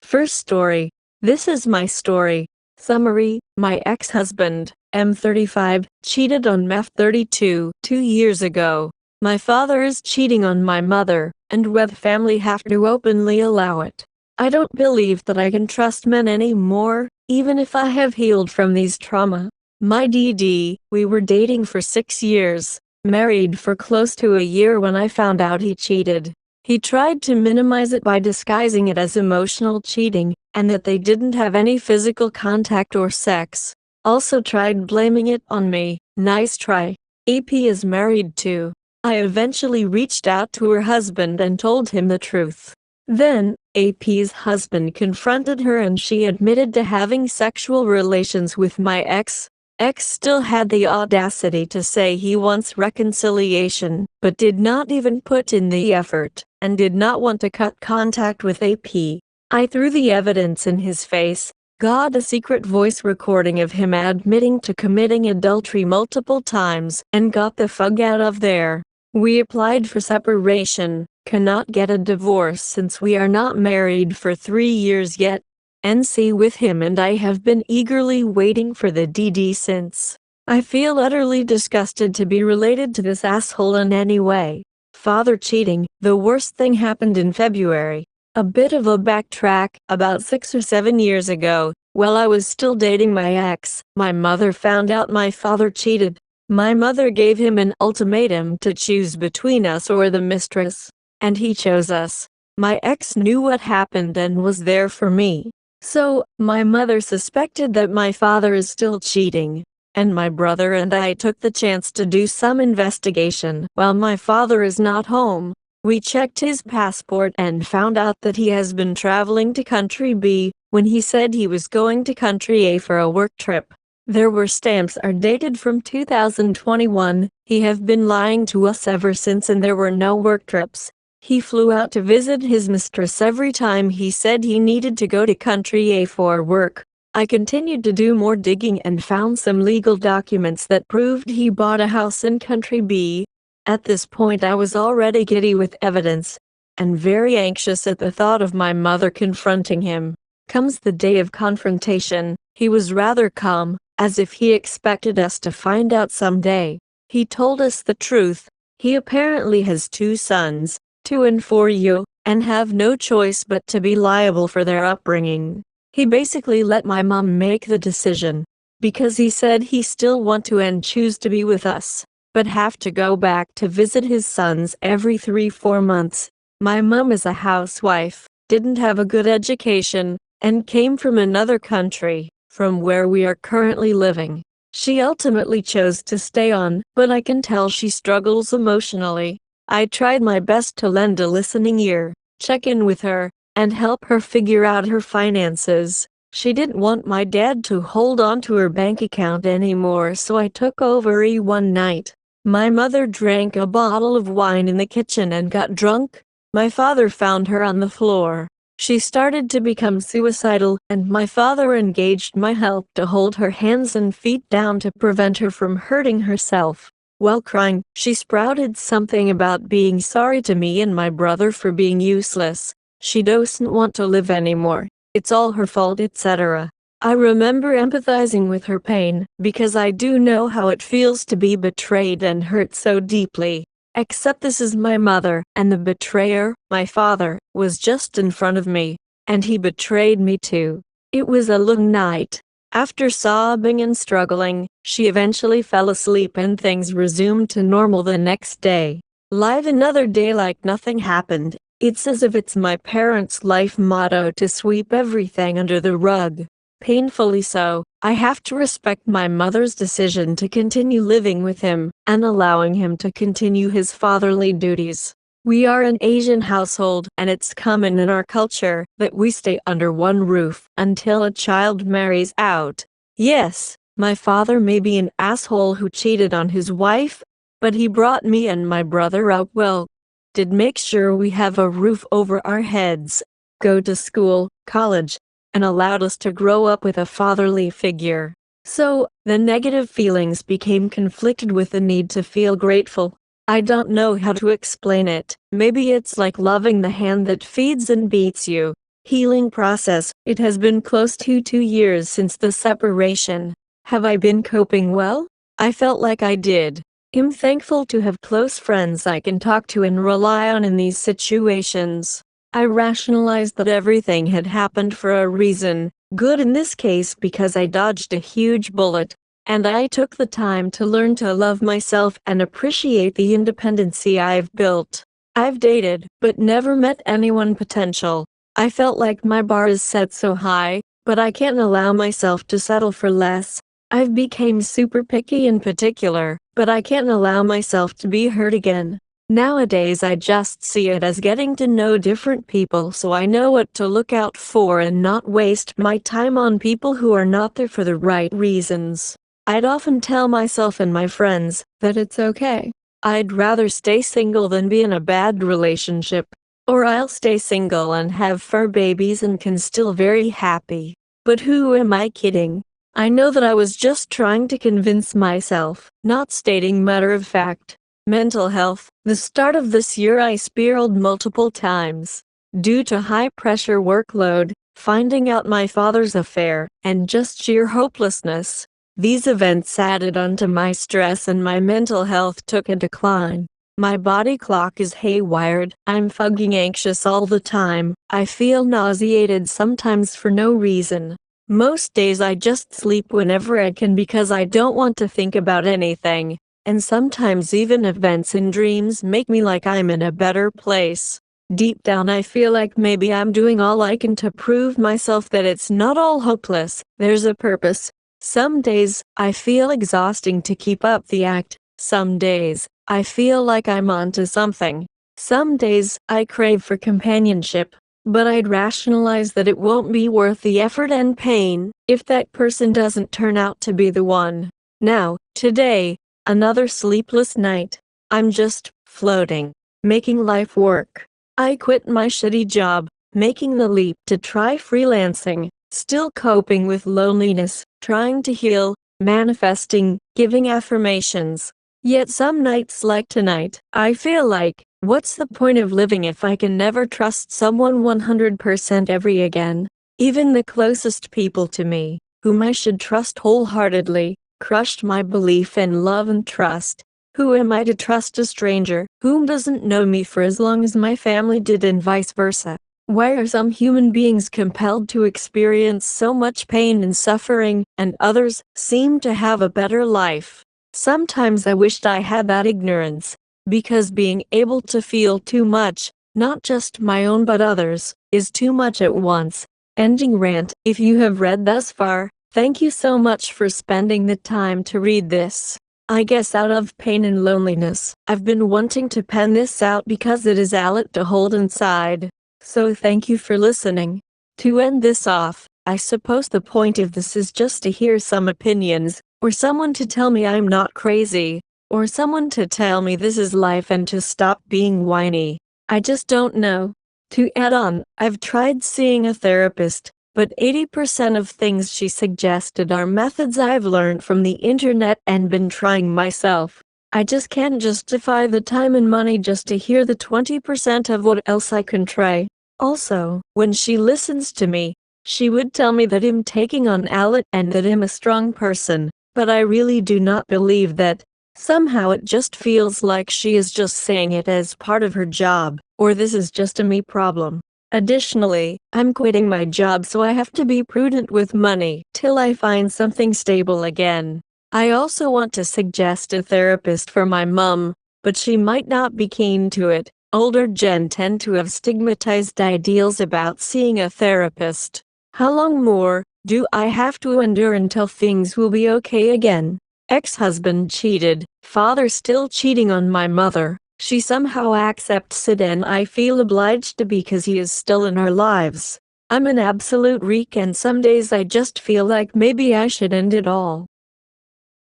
First story. This is my story. Summary. My ex-husband, M35, cheated on MEF32 2 years ago. My father is cheating on my mother, and we the family have to openly allow it. I don't believe that I can trust men anymore, even if I have healed from these trauma. My DD, we were dating for 6 years, married for close to a year when I found out he cheated. He tried to minimize it by disguising it as emotional cheating, and that they didn't have any physical contact or sex. Also tried blaming it on me. Nice try. AP is married too. I eventually reached out to her husband and told him the truth. Then, AP's husband confronted her and she admitted to having sexual relations with my ex. X still had the audacity to say he wants reconciliation, but did not even put in the effort, and did not want to cut contact with AP. I threw the evidence in his face, got a secret voice recording of him admitting to committing adultery multiple times, and got the fuck out of there. We applied for separation, cannot get a divorce since we are not married for 3 years yet. NC with him and I have been eagerly waiting for the DD since. I feel utterly disgusted to be related to this asshole in any way. Father cheating. The worst thing happened in February. A bit of a backtrack. About 6 or 7 years ago, while I was still dating my ex, my mother found out my father cheated. My mother gave him an ultimatum to choose between us or the mistress, and he chose us. My ex knew what happened and was there for me. So, my mother suspected that my father is still cheating, and my brother and I took the chance to do some investigation. While my father is not home, we checked his passport and found out that he has been traveling to country B, when he said he was going to country A for a work trip. There were stamps are dated from 2021, he have been lying to us ever since and there were no work trips. He flew out to visit his mistress every time he said he needed to go to country A for work. I continued to do more digging and found some legal documents that proved he bought a house in country B. At this point I was already giddy with evidence, and very anxious at the thought of my mother confronting him. Comes the day of confrontation, he was rather calm, as if he expected us to find out someday. He told us the truth. He apparently has 2 sons. 2 and 4 you, and have no choice but to be liable for their upbringing. He basically let my mom make the decision, because he said he still want to and choose to be with us, but have to go back to visit his sons every 3-4 months. My mom is a housewife, didn't have a good education, and came from another country, from where we are currently living. She ultimately chose to stay on, but I can tell she struggles emotionally. I tried my best to lend a listening ear, check in with her, and help her figure out her finances. She didn't want my dad to hold on to her bank account anymore, so I took over one night. My mother drank a bottle of wine in the kitchen and got drunk. My father found her on the floor. She started to become suicidal, and my father engaged my help to hold her hands and feet down to prevent her from hurting herself. While crying, she sprouted something about being sorry to me and my brother for being useless. She doesn't want to live anymore. It's all her fault, etc. I remember empathizing with her pain, because I do know how it feels to be betrayed and hurt so deeply. Except this is my mother, and the betrayer, my father, was just in front of me, and he betrayed me too. It was a long night. After sobbing and struggling, she eventually fell asleep and things resumed to normal the next day. Live another day like nothing happened. It's as if it's my parents' life motto to sweep everything under the rug. Painfully so, I have to respect my mother's decision to continue living with him, and allowing him to continue his fatherly duties. We are an Asian household, and it's common in our culture that we stay under one roof until a child marries out. Yes, my father may be an asshole who cheated on his wife, but he brought me and my brother up well. Did make sure we have a roof over our heads, go to school, college, and allowed us to grow up with a fatherly figure. So, the negative feelings became conflicted with the need to feel grateful. I don't know how to explain it. Maybe it's like loving the hand that feeds and beats you. Healing process. It has been close to 2 years since the separation. Have I been coping well? I felt like I did. I'm thankful to have close friends I can talk to and rely on in these situations. I rationalized that everything had happened for a reason, good in this case because I dodged a huge bullet, and I took the time to learn to love myself and appreciate the independency I've built. I've dated, but never met anyone potential. I felt like my bar is set so high, but I can't allow myself to settle for less. I've become super picky in particular, but I can't allow myself to be hurt again. Nowadays I just see it as getting to know different people so I know what to look out for and not waste my time on people who are not there for the right reasons. I'd often tell myself and my friends that it's okay. I'd rather stay single than be in a bad relationship. Or I'll stay single and have fur babies and can still very happy. But who am I kidding? I know that I was just trying to convince myself, not stating matter of fact. Mental health. The start of this year I spiraled multiple times. Due to high pressure workload, finding out my father's affair, and just sheer hopelessness. These events added onto my stress and my mental health took a decline. My body clock is haywired. I'm fucking anxious all the time. I feel nauseated sometimes for no reason. Most days I just sleep whenever I can because I don't want to think about anything. And sometimes even events in dreams make me like I'm in a better place. Deep down I feel like maybe I'm doing all I can to prove myself that it's not all hopeless. There's a purpose. Some days, I feel exhausting to keep up the act. Some days, I feel like I'm onto something. Some days, I crave for companionship. But I'd rationalize that it won't be worth the effort and pain if that person doesn't turn out to be the one. Now, today, another sleepless night. I'm just floating, making life work. I quit my shitty job, making the leap to try freelancing, still coping with loneliness, trying to heal, manifesting, giving affirmations. Yet some nights like tonight, I feel like, what's the point of living if I can never trust someone 100% every again? Even the closest people to me, whom I should trust wholeheartedly, crushed my belief in love and trust. Who am I to trust a stranger whom doesn't know me for as long as my family did and vice versa? Why are some human beings compelled to experience so much pain and suffering, and others seem to have a better life? Sometimes I wished I had that ignorance, because being able to feel too much, not just my own but others, is too much at once. Ending rant. If you have read thus far, thank you so much for spending the time to read this. I guess out of pain and loneliness, I've been wanting to pen this out because it is a lot to hold inside. So thank you for listening. To end this off, I suppose the point of this is just to hear some opinions, or someone to tell me I'm not crazy, or someone to tell me this is life and to stop being whiny. I just don't know. To add on, I've tried seeing a therapist, but 80% of things she suggested are methods I've learned from the internet and been trying myself. I just can't justify the time and money just to hear the 20% of what else I can try. Also, when she listens to me, she would tell me that I'm taking on a lot and that I'm a strong person, but I really do not believe that. Somehow it just feels like she is just saying it as part of her job, or this is just a me problem. Additionally, I'm quitting my job so I have to be prudent with money till I find something stable again. I also want to suggest a therapist for my mum, but she might not be keen to it. Older gen tend to have stigmatized ideals about seeing a therapist. How long more do I have to endure until things will be okay again? Ex-husband cheated, father still cheating on my mother. She somehow accepts it and I feel obliged to because he is still in our lives. I'm an absolute reek and some days I just feel like maybe I should end it all.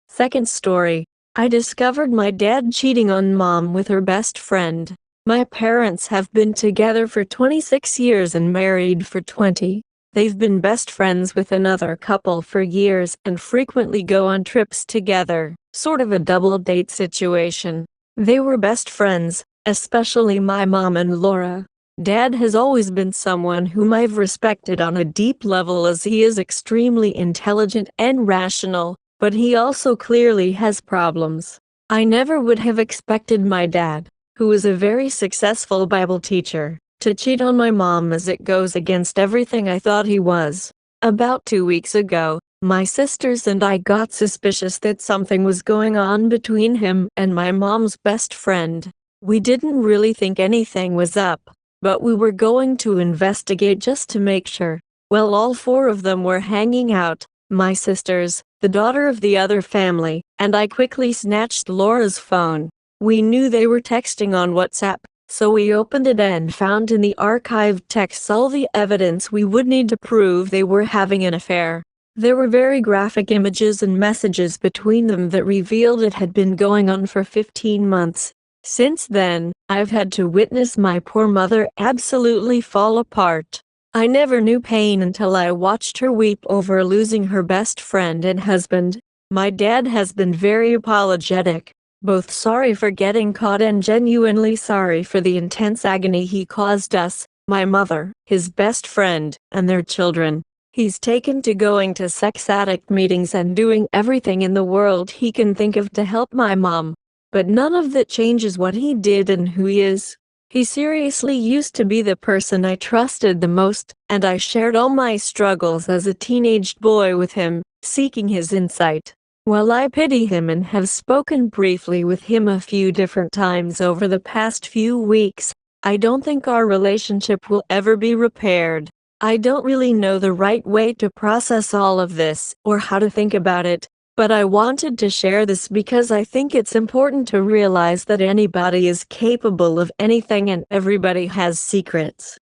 Second story. I discovered my dad cheating on mom with her best friend. My parents have been together for 26 years and married for 20. They've been best friends with another couple for years and frequently go on trips together, sort of a double date situation. They were best friends, especially my mom and Laura. Dad has always been someone whom I've respected on a deep level as he is extremely intelligent and rational, but he also clearly has problems. I never would have expected my dad, who is a very successful Bible teacher, to cheat on my mom, as it goes against everything I thought he was. About 2 weeks ago, my sisters and I got suspicious that something was going on between him and my mom's best friend. We didn't really think anything was up, but we were going to investigate just to make sure. Well, all four of them were hanging out, my sisters, the daughter of the other family, and I quickly snatched Laura's phone. We knew they were texting on WhatsApp, so we opened it and found in the archived texts all the evidence we would need to prove they were having an affair. There were very graphic images and messages between them that revealed it had been going on for 15 months. Since then, I've had to witness my poor mother absolutely fall apart. I never knew pain until I watched her weep over losing her best friend and husband. My dad has been very apologetic, both sorry for getting caught and genuinely sorry for the intense agony he caused us, my mother, his best friend, and their children. He's taken to going to sex addict meetings and doing everything in the world he can think of to help my mom. But none of that changes what he did and who he is. He seriously used to be the person I trusted the most, and I shared all my struggles as a teenage boy with him, seeking his insight. While I pity him and have spoken briefly with him a few different times over the past few weeks, I don't think our relationship will ever be repaired. I don't really know the right way to process all of this, or how to think about it. But I wanted to share this because I think it's important to realize that anybody is capable of anything and everybody has secrets.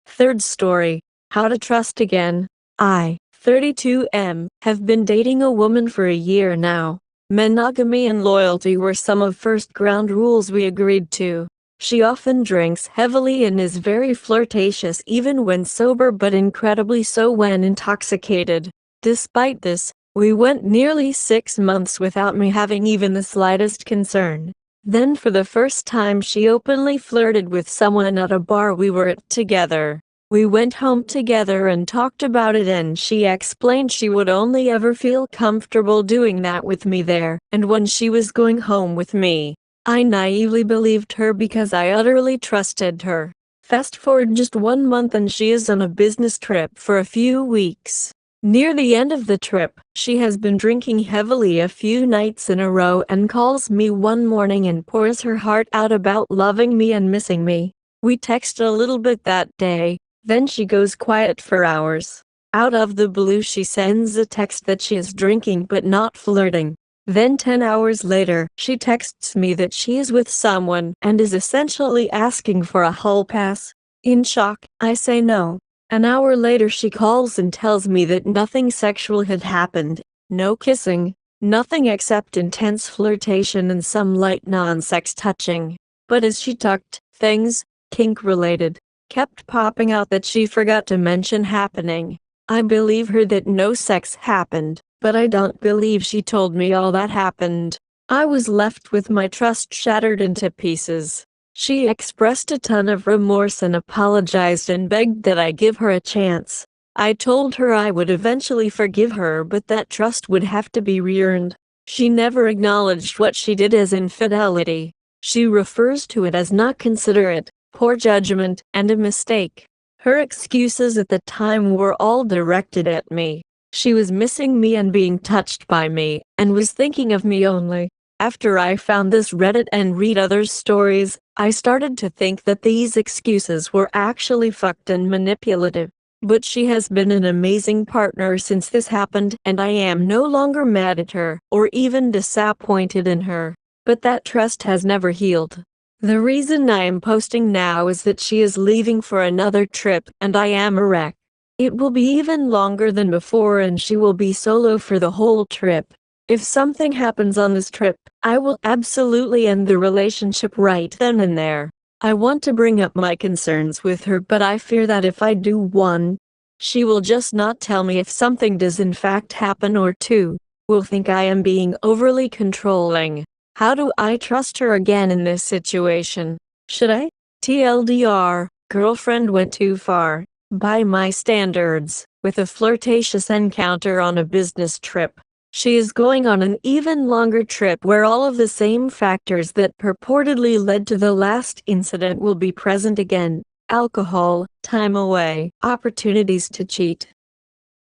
Third story, how to trust again. I, 32M, have been dating a woman for a year now. Monogamy and loyalty were some of first ground rules we agreed to. She often drinks heavily and is very flirtatious even when sober, but incredibly so when intoxicated. Despite this, we went nearly 6 months without me having even the slightest concern. Then for the first time she openly flirted with someone at a bar we were at together. We went home together and talked about it, and she explained she would only ever feel comfortable doing that with me there, and when she was going home with me. I naively believed her because I utterly trusted her. Fast forward just 1 month and she is on a business trip for a few weeks. Near the end of the trip, she has been drinking heavily a few nights in a row and calls me one morning and pours her heart out about loving me and missing me. We text a little bit that day, then she goes quiet for hours. Out of the blue she sends a text that she is drinking but not flirting. Then 10 hours later, she texts me that she is with someone and is essentially asking for a hall pass. In shock, I say no. An hour later she calls and tells me that nothing sexual had happened, no kissing, nothing except intense flirtation and some light non-sex touching. But as she talked, things, kink-related, kept popping out that she forgot to mention happening. I believe her that no sex happened, but I don't believe she told me all that happened. I was left with my trust shattered into pieces. She expressed a ton of remorse and apologized and begged that I give her a chance. I told her I would eventually forgive her, but that trust would have to be re-earned. She never acknowledged what she did as infidelity. She refers to it as not considerate, poor judgment, and a mistake. Her excuses at the time were all directed at me. She was missing me and being touched by me, and was thinking of me only. After I found this Reddit and read others' stories, I started to think that these excuses were actually fucked and manipulative. But she has been an amazing partner since this happened, and I am no longer mad at her, or even disappointed in her. But that trust has never healed. The reason I am posting now is that she is leaving for another trip, and I am a wreck. It will be even longer than before, and she will be solo for the whole trip. If something happens on this trip, I will absolutely end the relationship right then and there. I want to bring up my concerns with her, but I fear that if I do, 1, she will just not tell me if something does in fact happen, or 2, will think I am being overly controlling. How do I trust her again in this situation? Should I? TLDR, Girlfriend went too far, by my standards, with a flirtatious encounter on a business trip. She is going on an even longer trip where all of the same factors that purportedly led to the last incident will be present again: alcohol, time away, opportunities to cheat.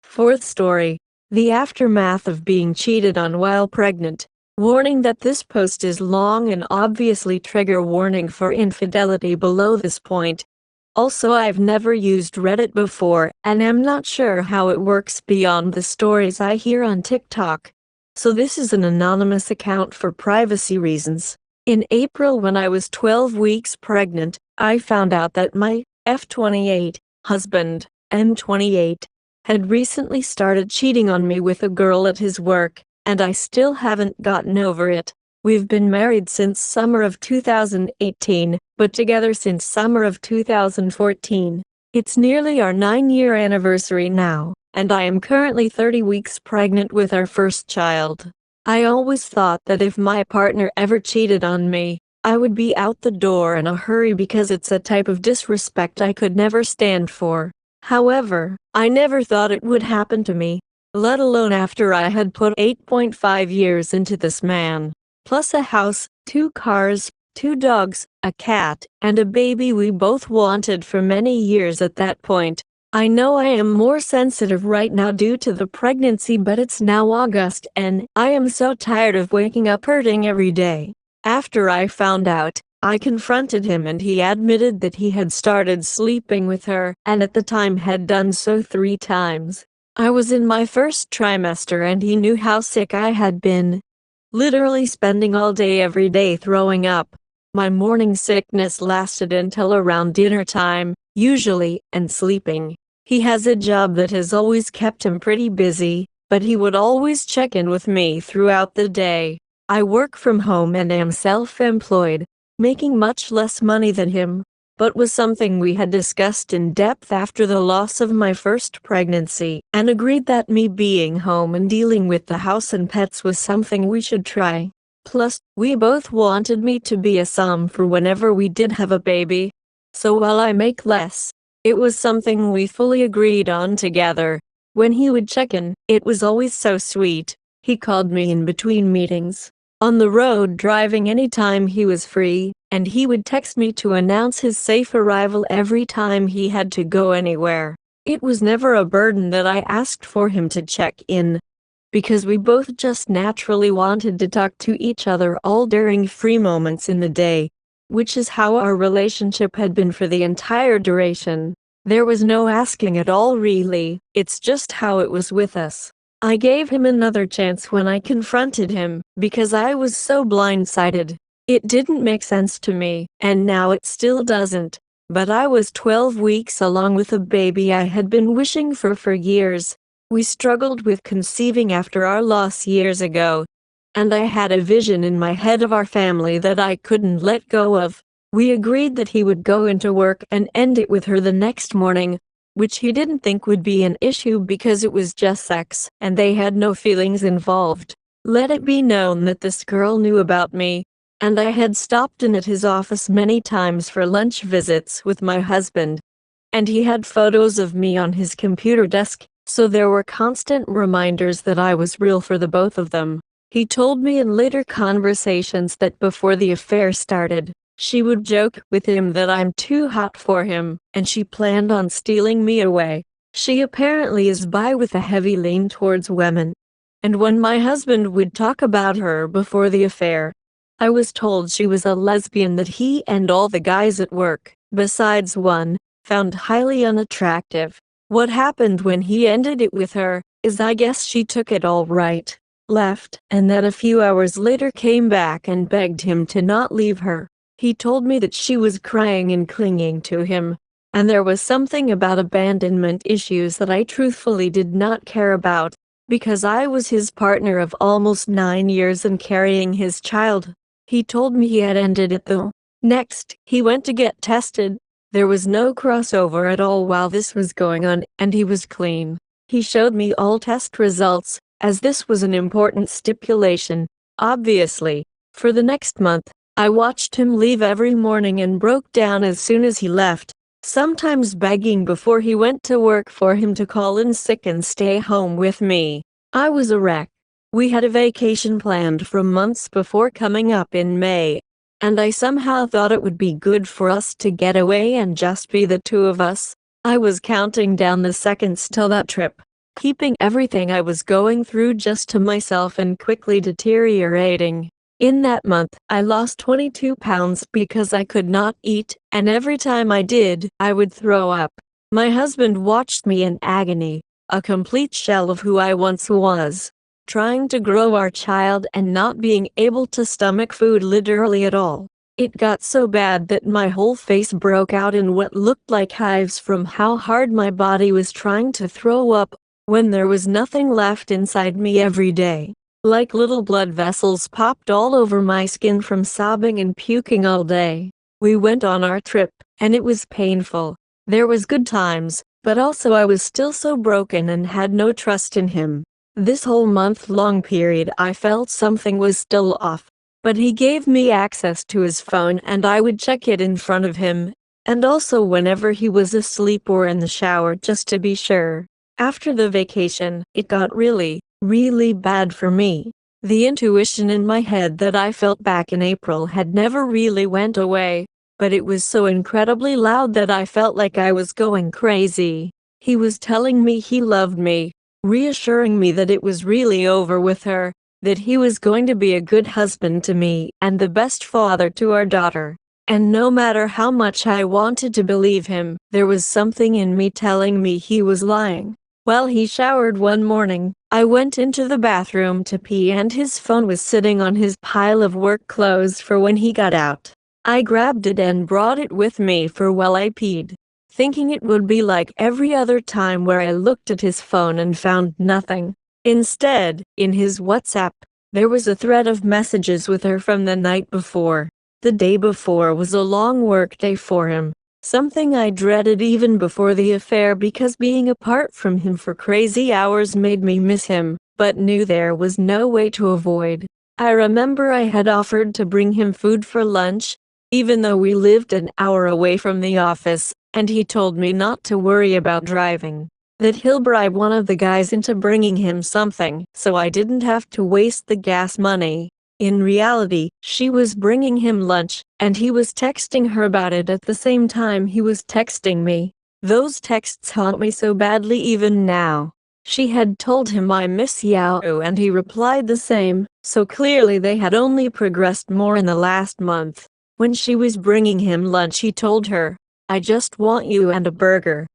Fourth story. The aftermath of being cheated on while pregnant. Warning that this post is long and obviously trigger warning for infidelity below this point. Also, I've never used Reddit before, and am not sure how it works beyond the stories I hear on TikTok. So this is an anonymous account for privacy reasons. In April, when I was 12 weeks pregnant, I found out that my F28 husband, M28, had recently started cheating on me with a girl at his work, and I still haven't gotten over it. We've been married since summer of 2018, but together since summer of 2014. It's nearly our 9-year anniversary now, and I am currently 30 weeks pregnant with our first child. I always thought that if my partner ever cheated on me, I would be out the door in a hurry because it's a type of disrespect I could never stand for. However, I never thought it would happen to me, let alone after I had put 8.5 years into this man. Plus a house, 2 cars, 2 dogs, a cat, and a baby we both wanted for many years at that point. I know I am more sensitive right now due to the pregnancy, but it's now August and I am so tired of waking up hurting every day. After I found out, I confronted him and he admitted that he had started sleeping with her and at the time had done so 3 times. I was in my first trimester and he knew how sick I had been. Literally spending all day every day throwing up. My morning sickness lasted until around dinner time, usually, and sleeping. He has a job that has always kept him pretty busy, but he would always check in with me throughout the day. I work from home and am self-employed, making much less money than him, but was something we had discussed in depth after the loss of my first pregnancy, and agreed that me being home and dealing with the house and pets was something we should try. Plus, we both wanted me to be a sum for whenever we did have a baby. So while I make less, it was something we fully agreed on together. When he would check in, it was always so sweet. He called me in between meetings, on the road driving anytime he was free, and he would text me to announce his safe arrival every time he had to go anywhere. It was never a burden that I asked for him to check in, because we both just naturally wanted to talk to each other all during free moments in the day, which is how our relationship had been for the entire duration. There was no asking at all really, it's just how it was with us. I gave him another chance when I confronted him, because I was so blindsided. It didn't make sense to me, and now it still doesn't. But I was 12 weeks along with a baby I had been wishing for years. We struggled with conceiving after our loss years ago, and I had a vision in my head of our family that I couldn't let go of. We agreed that he would go into work and end it with her the next morning, which he didn't think would be an issue because it was just sex, and they had no feelings involved. Let it be known that this girl knew about me, and I had stopped in at his office many times for lunch visits with my husband, and he had photos of me on his computer desk, so there were constant reminders that I was real for the both of them. He told me in later conversations that before the affair started, she would joke with him that I'm too hot for him, and she planned on stealing me away. She apparently is bi with a heavy lean towards women. And when my husband would talk about her before the affair, I was told she was a lesbian that he and all the guys at work, besides one, found highly unattractive. What happened when he ended it with her, is I guess she took it all right, left, and that a few hours later came back and begged him to not leave her. He told me that she was crying and clinging to him, and there was something about abandonment issues that I truthfully did not care about, because I was his partner of almost 9 years and carrying his child. He told me he had ended it though. Next, he went to get tested. There was no crossover at all while this was going on, and he was clean. He showed me all test results, as this was an important stipulation, obviously. For the next month, I watched him leave every morning and broke down as soon as he left, sometimes begging before he went to work for him to call in sick and stay home with me. I was a wreck. We had a vacation planned for months before coming up in May, and I somehow thought it would be good for us to get away and just be the two of us. I was counting down the seconds till that trip, keeping everything I was going through just to myself and quickly deteriorating. In that month, I lost 22 pounds because I could not eat, and every time I did, I would throw up. My husband watched me in agony, a complete shell of who I once was, trying to grow our child and not being able to stomach food literally at all. It got so bad that my whole face broke out in what looked like hives from how hard my body was trying to throw up when there was nothing left inside me every day. Like little blood vessels popped all over my skin from sobbing and puking all day. We went on our trip, and it was painful. There was good times, but also I was still so broken and had no trust in him. This whole month-long period I felt something was still off. But he gave me access to his phone and I would check it in front of him, and also whenever he was asleep or in the shower just to be sure. After the vacation, it got really bad for me. The intuition in my head that I felt back in April had never really went away, but it was so incredibly loud that I felt like I was going crazy. He was telling me he loved me, reassuring me that it was really over with her, that he was going to be a good husband to me and the best father to our daughter. And no matter how much I wanted to believe him, there was something in me telling me he was lying. While he showered one morning, I went into the bathroom to pee and his phone was sitting on his pile of work clothes for when he got out. I grabbed it and brought it with me for while I peed, thinking it would be like every other time where I looked at his phone and found nothing. Instead, in his WhatsApp, there was a thread of messages with her from the night before. The day before was a long work day for him, something I dreaded even before the affair because being apart from him for crazy hours made me miss him, but knew there was no way to avoid. I remember I had offered to bring him food for lunch, even though we lived an hour away from the office, and he told me not to worry about driving, that he'll bribe one of the guys into bringing him something, so I didn't have to waste the gas money. In reality, she was bringing him lunch, and he was texting her about it at the same time he was texting me. Those texts haunt me so badly even now. She had told him I miss you and he replied the same, so clearly they had only progressed more in the last month. When she was bringing him lunch he told her, "I just want you and a burger."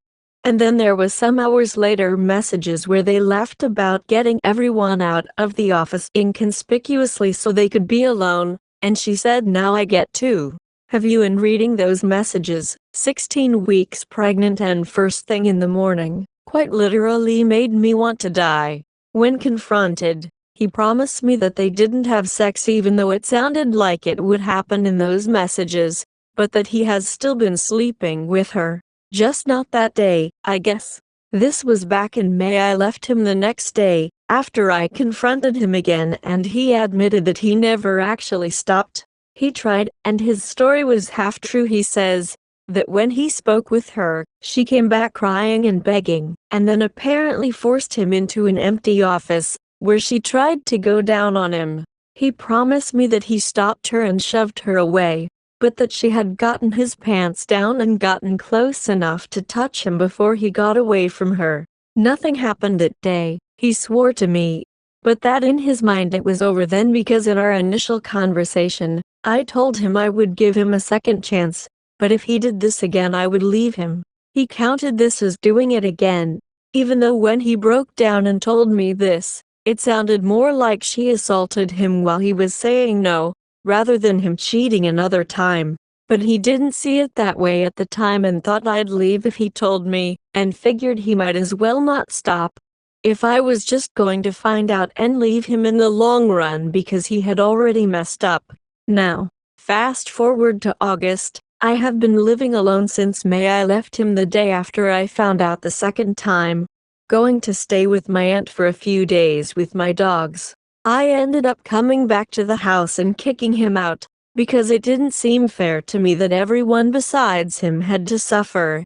And then there was some hours later messages where they laughed about getting everyone out of the office inconspicuously so they could be alone, and she said now I get to have you in reading those messages, 16 weeks pregnant and first thing in the morning, quite literally made me want to die. When confronted, he promised me that they didn't have sex even though it sounded like it would happen in those messages, but that he has still been sleeping with her. Just not that day, I guess. This was back in May. I left him the next day, after I confronted him again and he admitted that he never actually stopped. He tried, and his story was half true. He says that when he spoke with her, she came back crying and begging, and then apparently forced him into an empty office, where she tried to go down on him. He promised me that he stopped her and shoved her away, but that she had gotten his pants down and gotten close enough to touch him before he got away from her. Nothing happened that day, he swore to me, but that in his mind it was over then because in our initial conversation, I told him I would give him a second chance, but if he did this again I would leave him. He counted this as doing it again, even though when he broke down and told me this, it sounded more like she assaulted him while he was saying no, rather than him cheating another time. But he didn't see it that way at the time and thought I'd leave if he told me, and figured he might as well not stop if I was just going to find out and leave him in the long run because he had already messed up. Now, fast forward to August, I have been living alone since May. I left him the day after I found out the second time, going to stay with my aunt for a few days with my dogs. I ended up coming back to the house and kicking him out, because it didn't seem fair to me that everyone besides him had to suffer.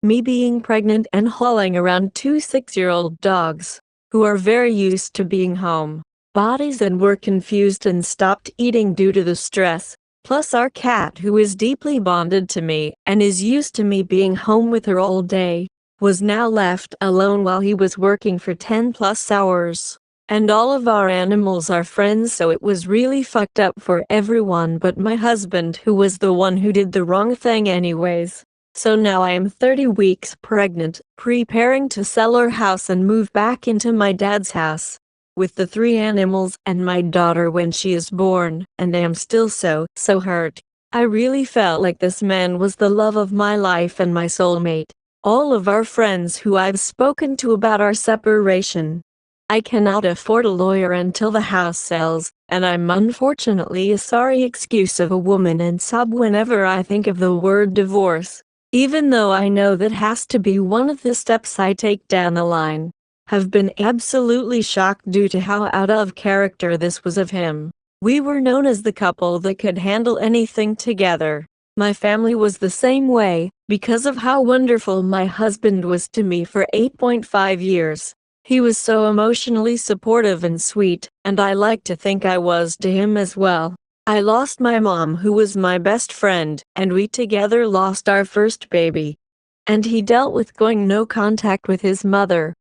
Me being pregnant and hauling around two 6-year-old dogs, who are very used to being home bodies and were confused and stopped eating due to the stress, plus our cat who is deeply bonded to me and is used to me being home with her all day, was now left alone while he was working for 10 plus hours. And all of our animals are friends, so it was really fucked up for everyone but my husband, who was the one who did the wrong thing anyways. So now I am 30 weeks pregnant, preparing to sell our house and move back into my dad's house with the 3 animals and my daughter when she is born, and I am still so hurt. I really felt like this man was the love of my life and my soulmate. All of our friends who I've spoken to about our separation. I cannot afford a lawyer until the house sells, and I'm unfortunately a sorry excuse of a woman and sob whenever I think of the word divorce. Even though I know that has to be one of the steps I take down the line. Have been absolutely shocked due to how out of character this was of him. We were known as the couple that could handle anything together. My family was the same way, because of how wonderful my husband was to me for 8.5 years. He was so emotionally supportive and sweet, and I like to think I was to him as well. I lost my mom, who was my best friend, and we together lost our first baby. And he dealt with going no contact with his mother.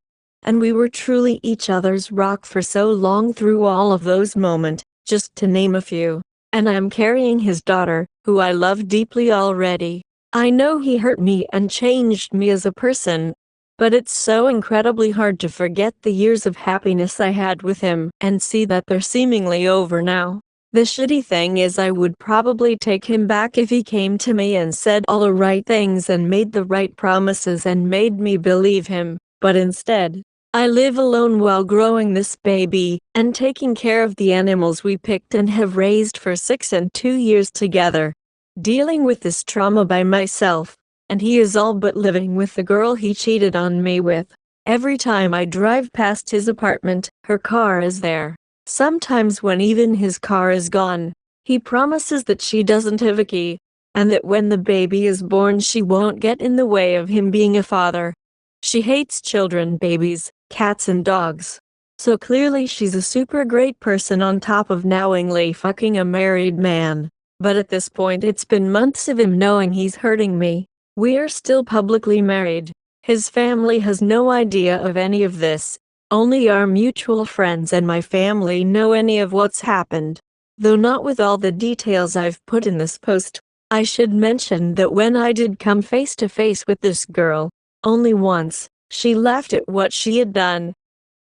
And we were truly each other's rock for so long through all of those moments, just to name a few. And I'm carrying his daughter, who I love deeply already. I know he hurt me and changed me as a person, but it's so incredibly hard to forget the years of happiness I had with him and see that they're seemingly over now. The shitty thing is I would probably take him back if he came to me and said all the right things and made the right promises and made me believe him, but instead, I live alone while growing this baby and taking care of the animals we picked and have raised for 6 and 2 years together. Dealing with this trauma by myself, and he is all but living with the girl he cheated on me with. Every time I drive past his apartment, her car is there. Sometimes when even his car is gone, he promises that she doesn't have a key, and that when the baby is born she won't get in the way of him being a father. She hates children, babies, cats and dogs. So clearly she's a super great person on top of knowingly fucking a married man. But at this point it's been months of him knowing he's hurting me. We are still publicly married. His family has no idea of any of this. Only our mutual friends and my family know any of what's happened. Though not with all the details I've put in this post. I should mention that when I did come face to face with this girl, only once, she laughed at what she had done.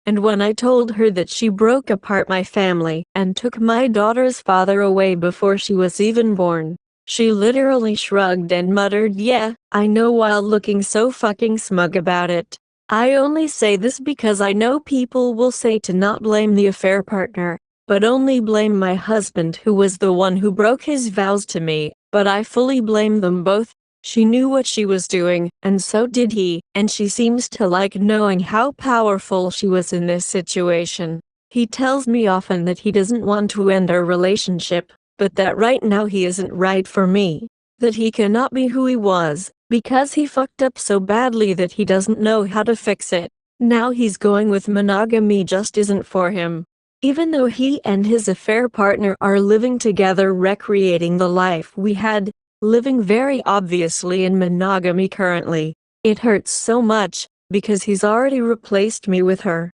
And when I told her that she broke apart my family and took my daughter's father away before she was even born, she literally shrugged and muttered, "Yeah, I know," while looking so fucking smug about it. I only say this because I know people will say to not blame the affair partner, but only blame my husband, who was the one who broke his vows to me, but I fully blame them both. She knew what she was doing, and so did he, and she seems to like knowing how powerful she was in this situation. He tells me often that he doesn't want to end our relationship, but that right now he isn't right for me. That he cannot be who he was, because he fucked up so badly that he doesn't know how to fix it. Now he's going with monogamy just isn't for him. Even though he and his affair partner are living together, recreating the life we had, living very obviously in monogamy currently. It hurts so much, because he's already replaced me with her.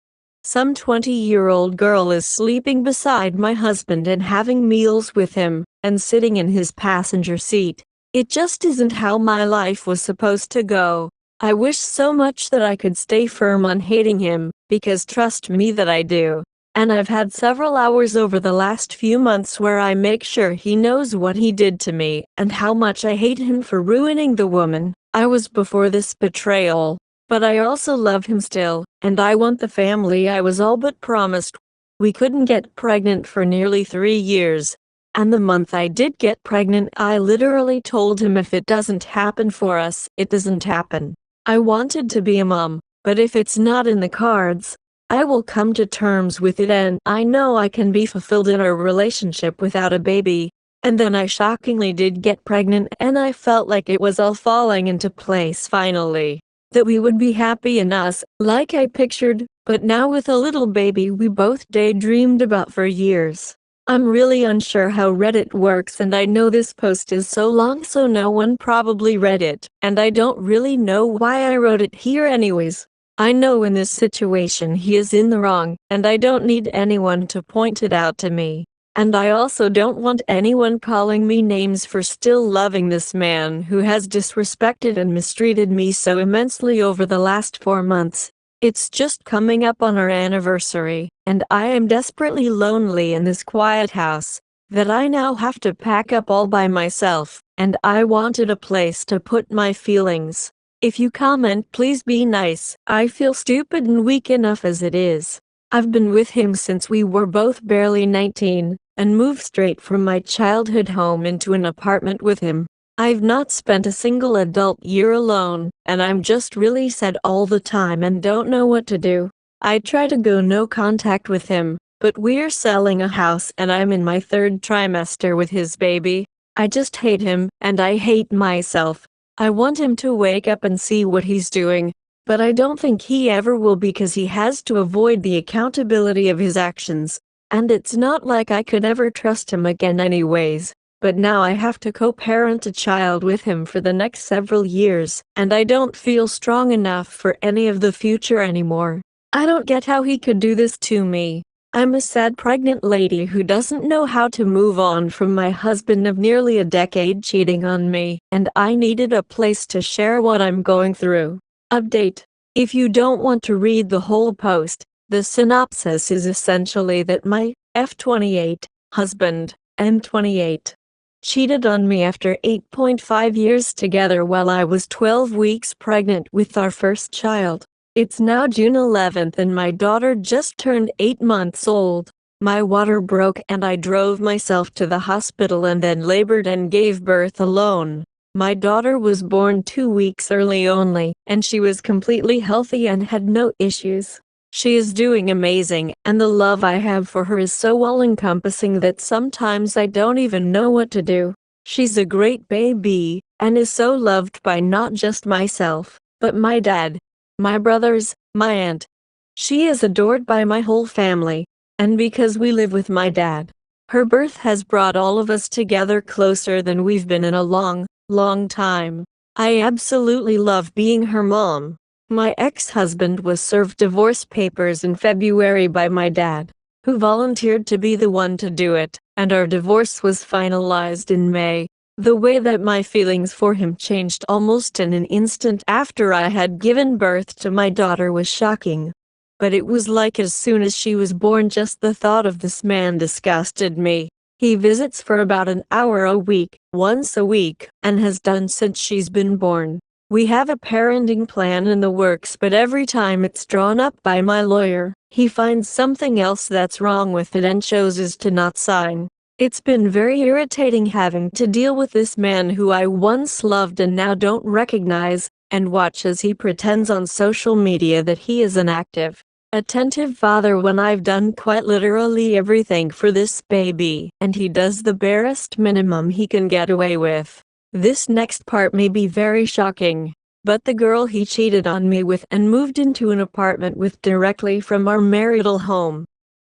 Some 20-year-old girl is sleeping beside my husband and having meals with him, and sitting in his passenger seat. It just isn't how my life was supposed to go. I wish so much that I could stay firm on hating him, because trust me that I do. And I've had several hours over the last few months where I make sure he knows what he did to me and how much I hate him for ruining the woman I was before this betrayal. But I also love him still, and I want the family I was all but promised. We couldn't get pregnant for nearly 3 years. And the month I did get pregnant, I literally told him if it doesn't happen for us, it doesn't happen. I wanted to be a mom, but if it's not in the cards, I will come to terms with it, and I know I can be fulfilled in a relationship without a baby. And then I shockingly did get pregnant, and I felt like it was all falling into place finally. That we would be happy in us, like I pictured, but now with a little baby we both daydreamed about for years. I'm really unsure how Reddit works, and I know this post is so long so no one probably read it, and I don't really know why I wrote it here anyways. I know in this situation he is in the wrong, and I don't need anyone to point it out to me. And I also don't want anyone calling me names for still loving this man who has disrespected and mistreated me so immensely over the last 4 months. It's just coming up on our anniversary, and I am desperately lonely in this quiet house that I now have to pack up all by myself, and I wanted a place to put my feelings. If you comment, please be nice. I feel stupid and weak enough as it is. I've been with him since we were both barely 19, and moved straight from my childhood home into an apartment with him. I've not spent a single adult year alone, and I'm just really sad all the time and don't know what to do. I try to go no contact with him, but we're selling a house and I'm in my 3rd trimester with his baby. I just hate him, and I hate myself. I want him to wake up and see what he's doing. But I don't think he ever will, because he has to avoid the accountability of his actions. And it's not like I could ever trust him again anyways. But now I have to co-parent a child with him for the next several years, and I don't feel strong enough for any of the future anymore. I don't get how he could do this to me. I'm a sad pregnant lady who doesn't know how to move on from my husband of nearly a decade cheating on me, and I needed a place to share what I'm going through. Update. If you don't want to read the whole post, the synopsis is essentially that my F28 husband, M28, cheated on me after 8.5 years together while I was 12 weeks pregnant with our first child. It's now June 11th and my daughter just turned 8 months old. My water broke and I drove myself to the hospital and then labored and gave birth alone. My daughter was born 2 weeks early only, and she was completely healthy and had no issues. She is doing amazing, and the love I have for her is so all-encompassing that sometimes I don't even know what to do. She's a great baby, and is so loved by not just myself, but my dad, my brothers, my aunt. She is adored by my whole family, and because we live with my dad, her birth has brought all of us together closer than we've been in a long time. I absolutely love being her mom. My ex-husband was served divorce papers in February by my dad, who volunteered to be the one to do it, and our divorce was finalized in May. The way that my feelings for him changed almost in an instant after I had given birth to my daughter was shocking. But it was like as soon as she was born, just the thought of this man disgusted me. He visits for about an hour a week, once a week, and has done since she's been born. We have a parenting plan in the works, but every time it's drawn up by my lawyer, he finds something else that's wrong with it and chooses to not sign. It's been very irritating having to deal with this man who I once loved and now don't recognize, and watch as he pretends on social media that he is an active, attentive father when I've done quite literally everything for this baby, and he does the barest minimum he can get away with. This next part may be very shocking, but the girl he cheated on me with and moved into an apartment with directly from our marital home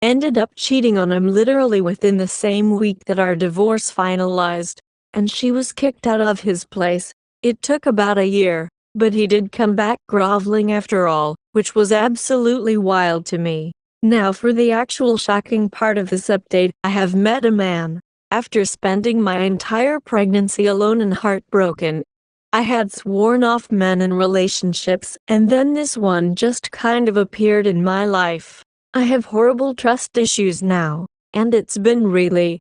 ended up cheating on him literally within the same week that our divorce finalized, and she was kicked out of his place. It took about a year, but he did come back groveling after all, which was absolutely wild to me. Now for the actual shocking part of this update. I have met a man. After spending my entire pregnancy alone and heartbroken, I had sworn off men and relationships, and then this one just kind of appeared in my life. I have horrible trust issues now, and it's been really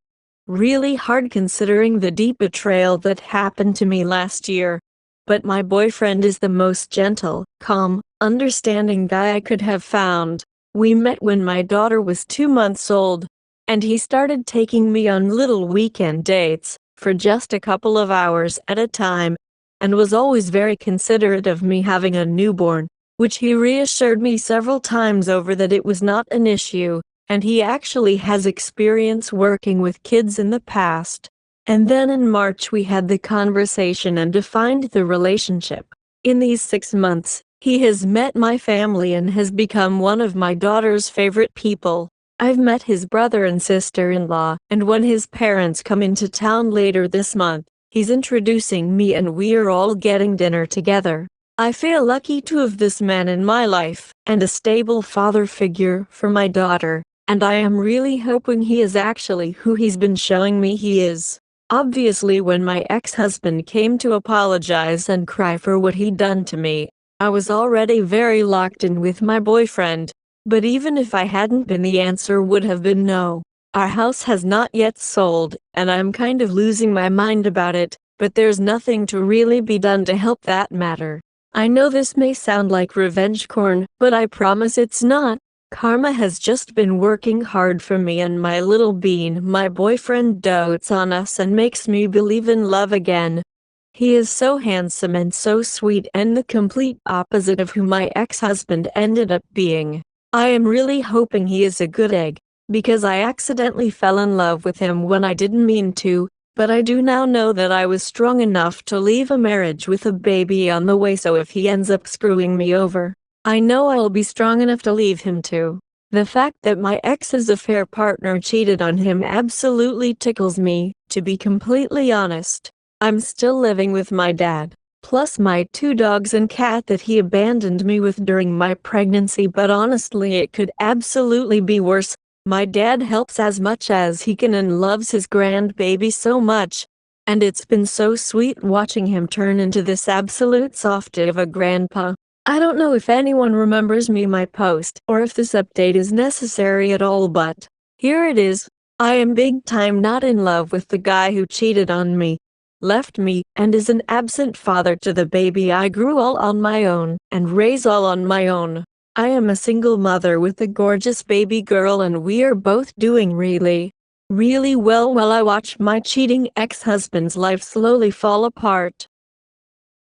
hard considering the deep betrayal that happened to me last year. But my boyfriend is the most gentle, calm, understanding guy I could have found. We met when my daughter was 2 months old, and he started taking me on little weekend dates, for just a couple of hours at a time, and was always very considerate of me having a newborn, which he reassured me several times over that it was not an issue, and he actually has experience working with kids in the past. And then in March we had the conversation and defined the relationship. In these 6 months, he has met my family and has become one of my daughter's favorite people. I've met his brother and sister-in-law, and when his parents come into town later this month, he's introducing me and we're all getting dinner together. I feel lucky to have this man in my life, and a stable father figure for my daughter, and I am really hoping he is actually who he's been showing me he is. Obviously, when my ex-husband came to apologize and cry for what he'd done to me, I was already very locked in with my boyfriend. But even if I hadn't been, the answer would have been no. Our house has not yet sold, and I'm kind of losing my mind about it, but there's nothing to really be done to help that matter. I know this may sound like revenge porn, but I promise it's not. Karma has just been working hard for me and my little bean. My boyfriend dotes on us and makes me believe in love again. He is so handsome and so sweet, and the complete opposite of who my ex-husband ended up being. I am really hoping he is a good egg, because I accidentally fell in love with him when I didn't mean to, but I do now know that I was strong enough to leave a marriage with a baby on the way, so if he ends up screwing me over, I know I'll be strong enough to leave him too. The fact that my ex's affair partner cheated on him absolutely tickles me, to be completely honest. I'm still living with my dad, plus my 2 dogs and cat that he abandoned me with during my pregnancy, but honestly it could absolutely be worse. My dad helps as much as he can and loves his grandbaby so much, and it's been so sweet watching him turn into this absolute softie of a grandpa. I don't know if anyone remembers my post or if this update is necessary at all, but here it is. I am big time not in love with the guy who cheated on me, left me, and is an absent father to the baby I grew all on my own and raised all on my own. I am a single mother with a gorgeous baby girl, and we are both doing really well while I watch my cheating ex-husband's life slowly fall apart.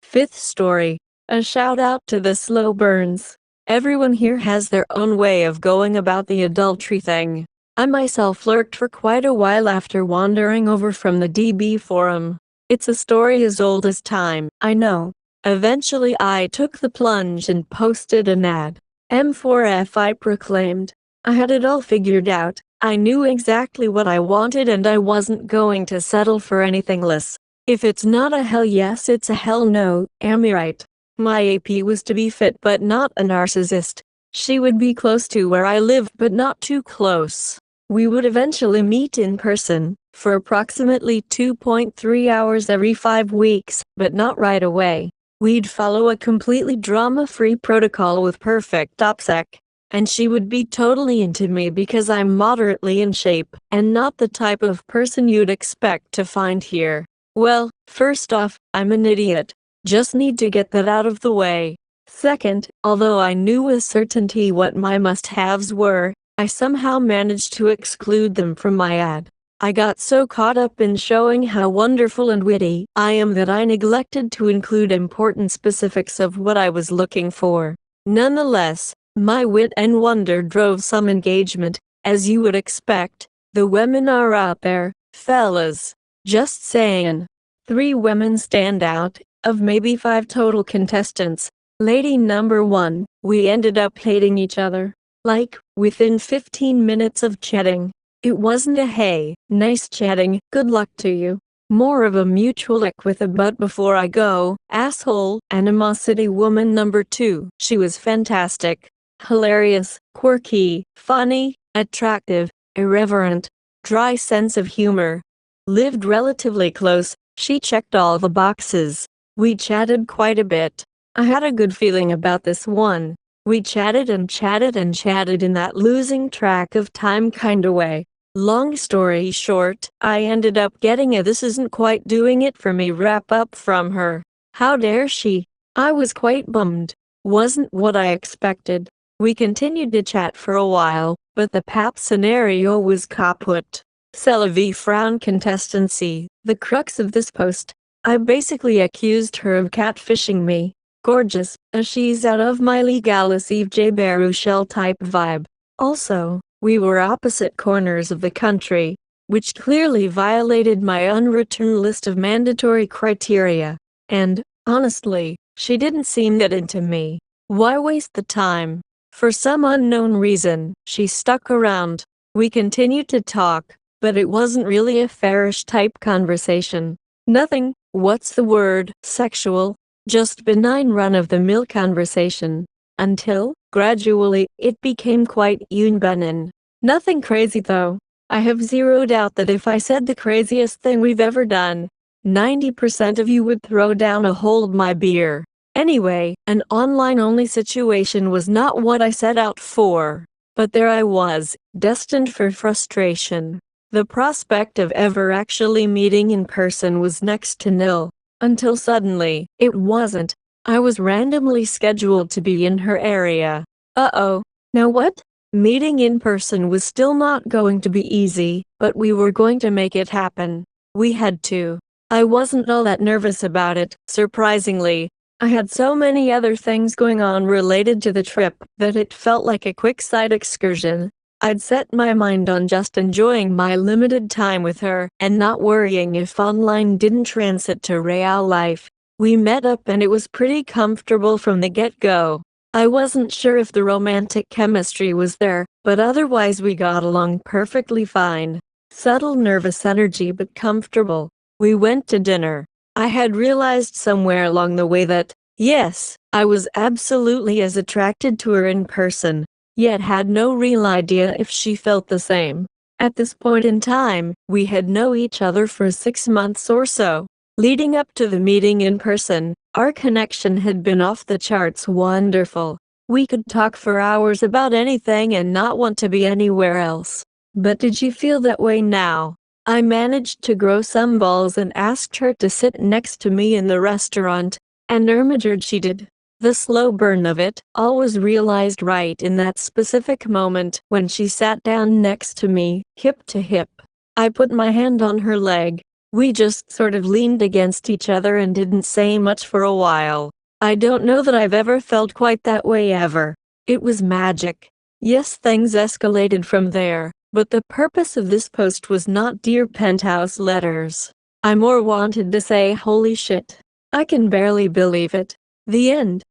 5th story. A shout out to the slow burns. Everyone here has their own way of going about the adultery thing. I myself lurked for quite a while after wandering over from the DB forum. It's a story as old as time, I know. Eventually I took the plunge and posted an ad. M4F, I proclaimed. I had it all figured out. I knew exactly what I wanted, and I wasn't going to settle for anything less. If it's not a hell yes, it's a hell no, am I right? My AP was to be fit but not a narcissist. She would be close to where I live but not too close. We would eventually meet in person, for approximately 2.3 hours every 5 weeks, but not right away. We'd follow a completely drama-free protocol with perfect OPSEC, and she would be totally into me because I'm moderately in shape, and not the type of person you'd expect to find here. Well, first off, I'm an idiot. Just need to get that out of the way. Second, although I knew with certainty what my must-haves were, I somehow managed to exclude them from my ad. I got so caught up in showing how wonderful and witty I am that I neglected to include important specifics of what I was looking for. Nonetheless, my wit and wonder drove some engagement, as you would expect. The women are out there, fellas. Just saying. 3 women stand out. Of maybe 5 total contestants, lady number 1, we ended up hating each other. Like, within 15 minutes of chatting. It wasn't a hey, nice chatting, good luck to you. More of a mutual lick with a but before I go, asshole. Animosity woman number 2, she was fantastic. Hilarious, quirky, funny, attractive, irreverent, dry sense of humor. Lived relatively close, she checked all the boxes. We chatted quite a bit. I had a good feeling about this one. We chatted and chatted and chatted in that losing track of time kinda way. Long story short, I ended up getting a "this isn't quite doing it for me" wrap up from her. How dare she? I was quite bummed. Wasn't what I expected. We continued to chat for a while, but the pap scenario was kaput. C'est la vie frown contestancy, the crux of this post. I basically accused her of catfishing me. Gorgeous, as she's out of my league, Alice Eve J. Baruchel type vibe. Also, we were opposite corners of the country. which clearly violated my unwritten list of mandatory criteria. And, honestly, she didn't seem that into me. Why waste the time? For some unknown reason, she stuck around. We continued to talk, but it wasn't really a fairish type conversation. Nothing, what's the word, sexual, just benign run-of-the-mill conversation. Until, gradually, it became quite yunbanin. Nothing crazy though. I have zero doubt that if I said the craziest thing we've ever done, 90% of you would throw down a hold my beer. Anyway, an online-only situation was not what I set out for. But there I was, destined for frustration. The prospect of ever actually meeting in person was next to nil. Until suddenly, it wasn't. I was randomly scheduled to be in her area. Uh-oh. Now what? Meeting in person was still not going to be easy, but we were going to make it happen. We had to. I wasn't all that nervous about it, surprisingly. I had so many other things going on related to the trip that it felt like a quick side excursion. I'd set my mind on just enjoying my limited time with her and not worrying if online didn't transit to real life. We met up and it was pretty comfortable from the get-go. I wasn't sure if the romantic chemistry was there, but otherwise we got along perfectly fine. Subtle nervous energy but comfortable. We went to dinner. I had realized somewhere along the way that, yes, I was absolutely as attracted to her in person, yet had no real idea if she felt the same. At this point in time, we had known each other for 6 months or so. Leading up to the meeting in person, our connection had been off the charts wonderful. We could talk for hours about anything and not want to be anywhere else. But did you feel that way now? I managed to grow some balls and asked her to sit next to me in the restaurant, and Ermigered she did. The slow burn of it all was realized right in that specific moment when she sat down next to me, hip to hip. I put my hand on her leg. We just sort of leaned against each other and didn't say much for a while. I don't know that I've ever felt quite that way ever. It was magic. Yes, things escalated from there, but the purpose of this post was not Dear Penthouse letters. I more wanted to say holy shit. I can barely believe it. The end.